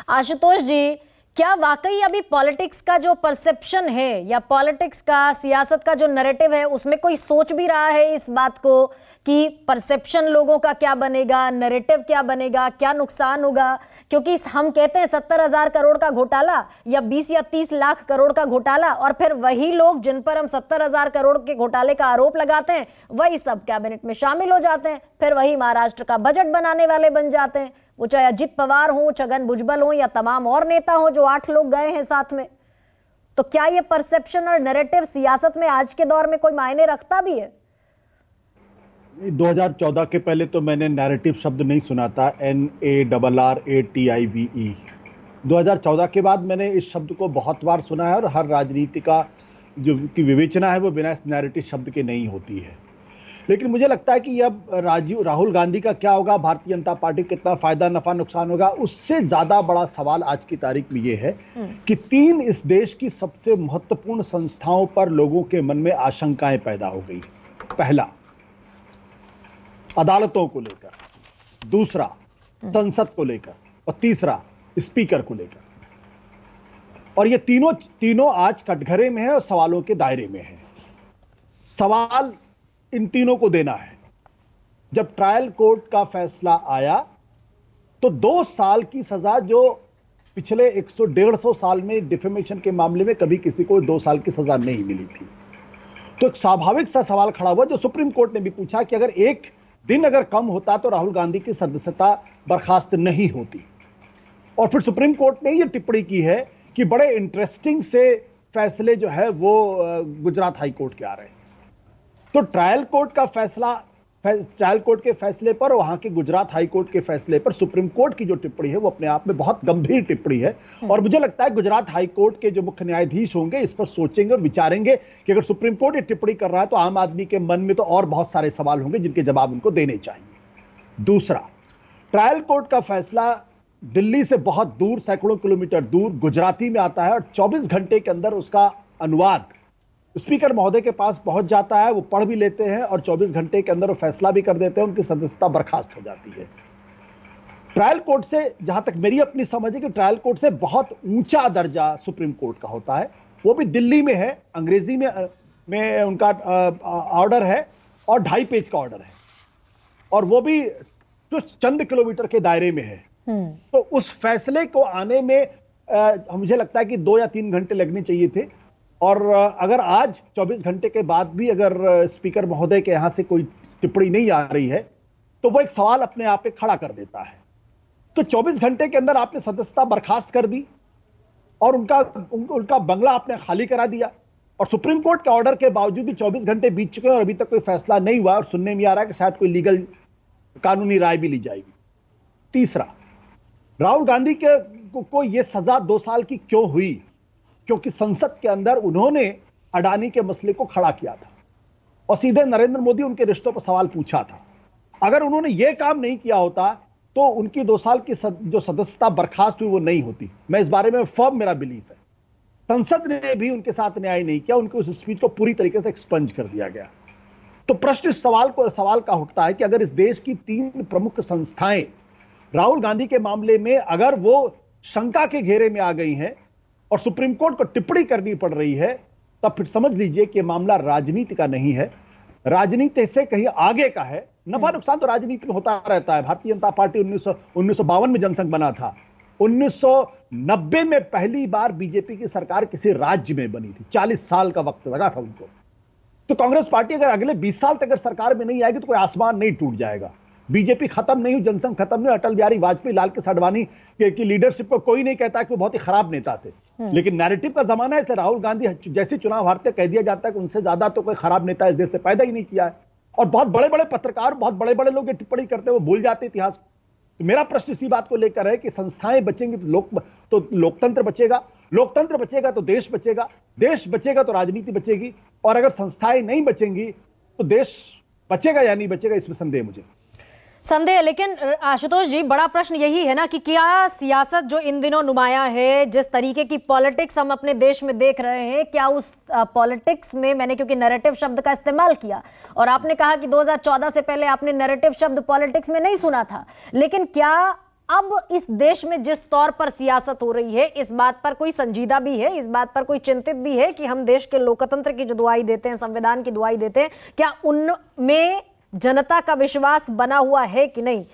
आशुतोष जी, क्या वाकई अभी पॉलिटिक्स का जो परसेप्शन है या पॉलिटिक्स का, सियासत का जो नैरेटिव है, उसमें कोई सोच भी रहा है इस बात को कि परसेप्शन लोगों का क्या बनेगा, नैरेटिव क्या बनेगा, क्या नुकसान होगा? क्योंकि हम कहते हैं 70,000 करोड़ का घोटाला या 20 या 30 लाख करोड़ का घोटाला, और फिर वही लोग जिन पर हम 70,000 करोड़ के घोटाले का आरोप लगाते हैं वही सब कैबिनेट में शामिल हो जाते हैं, फिर वही महाराष्ट्र का बजट बनाने वाले बन जाते हैं, वो चाहे अजित पवार हो, छगन भुजबल हो या तमाम और नेता हो जो 8 लोग गए हैं साथ में। तो क्या ये परसेप्शन और नैरेटिव सियासत में आज के दौर में कोई मायने रखता भी है? 2014 के पहले तो मैंने नैरेटिव शब्द नहीं सुना था, NARRATIVE। 2014 के बाद मैंने इस शब्द को बहुत बार सुना है और हर राजनीति का जो की विवेचना है वो बिना इस नैरेटिव शब्द के नहीं होती है। लेकिन मुझे लगता है कि अब राहुल गांधी का क्या होगा, भारतीय जनता पार्टी को कितना फायदा नफा नुकसान होगा, उससे ज्यादा बड़ा सवाल आज की तारीख में ये है कि 3 इस देश की सबसे महत्वपूर्ण संस्थाओं पर लोगों के मन में आशंकाएं पैदा हो गई। पहला, अदालतों को लेकर, दूसरा संसद को लेकर, और तीसरा स्पीकर को लेकर। और ये तीनों आज कटघरे में है और सवालों के दायरे में है। सवाल इन तीनों को देना है। जब ट्रायल कोर्ट का फैसला आया तो 2 साल की सजा, जो पिछले 150 साल में डिफेमेशन के मामले में कभी किसी को 2 साल की सजा नहीं मिली थी, तो एक स्वाभाविक सा सवाल खड़ा हुआ जो सुप्रीम कोर्ट ने भी पूछा कि अगर एक दिन अगर कम होता तो राहुल गांधी की सदस्यता बर्खास्त नहीं होती। और फिर सुप्रीम कोर्ट ने यह टिप्पणी की है कि बड़े इंटरेस्टिंग से फैसले जो है वो गुजरात हाई कोर्ट के आ रहे हैं। तो ट्रायल कोर्ट के फैसले पर, वहां के गुजरात हाई कोर्ट के फैसले पर सुप्रीम कोर्ट की जो टिप्पणी है वो अपने आप में बहुत गंभीर टिप्पणी है। और मुझे लगता है गुजरात हाई कोर्ट के जो मुख्य न्यायाधीश होंगे इस पर सोचेंगे और विचारेंगे कि अगर सुप्रीम कोर्ट ये टिप्पणी कर रहा है तो आम आदमी के मन में तो और बहुत सारे सवाल होंगे जिनके जवाब उनको देने चाहिए। दूसरा, ट्रायल कोर्ट का फैसला दिल्ली से बहुत दूर, सैकड़ों किलोमीटर दूर गुजराती में आता है और 24 घंटे के अंदर उसका अनुवाद स्पीकर महोदय के पास पहुंच जाता है, वो पढ़ भी लेते हैं और 24 घंटे के अंदर वो फैसला भी कर देते हैं, उनकी सदस्यता बर्खास्त हो जाती है। ट्रायल कोर्ट से, जहां तक मेरी अपनी समझ है कि ट्रायल कोर्ट से बहुत ऊंचा दर्जा सुप्रीम कोर्ट का होता है, वो भी दिल्ली में है, अंग्रेजी में उनका ऑर्डर है और 2.5 पेज का ऑर्डर है, और वो भी कुछ चंद किलोमीटर के दायरे में है। तो उस फैसले को आने में मुझे लगता है कि 2 या 3 घंटे लगने चाहिए थे। और अगर आज 24 घंटे के बाद भी अगर स्पीकर महोदय के यहां से कोई टिप्पणी नहीं आ रही है तो वो एक सवाल अपने आप पे खड़ा कर देता है। तो 24 घंटे के अंदर आपने सदस्यता बर्खास्त कर दी और उनका बंगला आपने खाली करा दिया, और सुप्रीम कोर्ट के ऑर्डर के बावजूद भी 24 घंटे बीत चुके हैं और अभी तक कोई फैसला नहीं हुआ, और सुनने में आ रहा है कि शायद कोई लीगल कानूनी राय भी ली जाएगी। तीसरा, राहुल गांधी को यह सजा 2 साल की क्यों हुई? क्योंकि संसद के अंदर उन्होंने अडानी के मसले को खड़ा किया था और सीधे नरेंद्र मोदी उनके रिश्तों पर सवाल पूछा था। अगर उन्होंने यह काम नहीं किया होता तो उनकी 2 साल की जो सदस्यता बर्खास्त हुई वो नहीं होती। मैं इस बारे में फर्म, मेरा बिलीफ है। संसद ने भी उनके साथ न्याय नहीं किया, उनके उस स्पीच को पूरी तरीके से एक्सपंज कर दिया गया। तो प्रश्न इस सवाल का उठता है कि अगर इस देश की 3 प्रमुख संस्थाएं राहुल गांधी के मामले में अगर वो शंका के घेरे में आ गई हैं और सुप्रीम कोर्ट को टिप्पणी करनी पड़ रही है, तब फिर समझ लीजिए कि मामला राजनीति का नहीं है, राजनीति से कहीं आगे का है। नफा नुकसान तो राजनीति में होता रहता है। भारतीय जनता पार्टी 1952 में जनसंघ बना था, 1990 में पहली बार बीजेपी की सरकार किसी राज्य में बनी थी, 40 साल का वक्त लगा था उनको। तो कांग्रेस पार्टी अगर अगले 20 साल तक अगर सरकार में नहीं आएगी तो कोई आसमान नहीं टूट जाएगा। बीजेपी खत्म नहीं हुई, जनसंघ खत्म नहीं, अटल बिहारी वाजपेयी, लाल कृष्ण आडवाणी की लीडरशिप को कोई नहीं कहता कि वो बहुत ही खराब नेता थे, लेकिन नैरेटिव का जमाना है, इसलिए राहुल गांधी जैसे चुनाव हारते कह दिया जाता है कि उनसे ज्यादा तो कोई खराब नेता इस देश से पैदा ही नहीं किया है। और बहुत बड़े बड़े पत्रकार, बहुत बड़े बड़े लोग ये टिप्पणी करते हैं, वो भूल जाते इतिहास। तो मेरा प्रश्न इसी बात को लेकर है कि संस्थाएं बचेंगी तो लोकतंत्र बचेगा, लोकतंत्र बचेगा तो देश बचेगा, देश बचेगा तो राजनीति बचेगी, और अगर संस्थाएं नहीं बचेंगी तो देश बचेगा या नहीं बचेगा, इसमें संदेह मुझे। संदेह। लेकिन आशुतोष जी, बड़ा प्रश्न यही है ना कि क्या सियासत जो इन दिनों नुमाया है, जिस तरीके की पॉलिटिक्स हम अपने देश में देख रहे हैं, क्या उस पॉलिटिक्स में, मैंने क्योंकि नैरेटिव शब्द का इस्तेमाल किया और आपने कहा कि 2014 से पहले आपने नैरेटिव शब्द पॉलिटिक्स में नहीं सुना था, लेकिन क्या अब इस देश में जिस तौर पर सियासत हो रही है, इस बात पर कोई संजीदा भी है, इस बात पर कोई चिंतित भी है कि हम देश के लोकतंत्र की जो दुहाई देते हैं, संविधान की दुहाई देते हैं, क्या उनमें जनता का विश्वास बना हुआ है कि नहीं?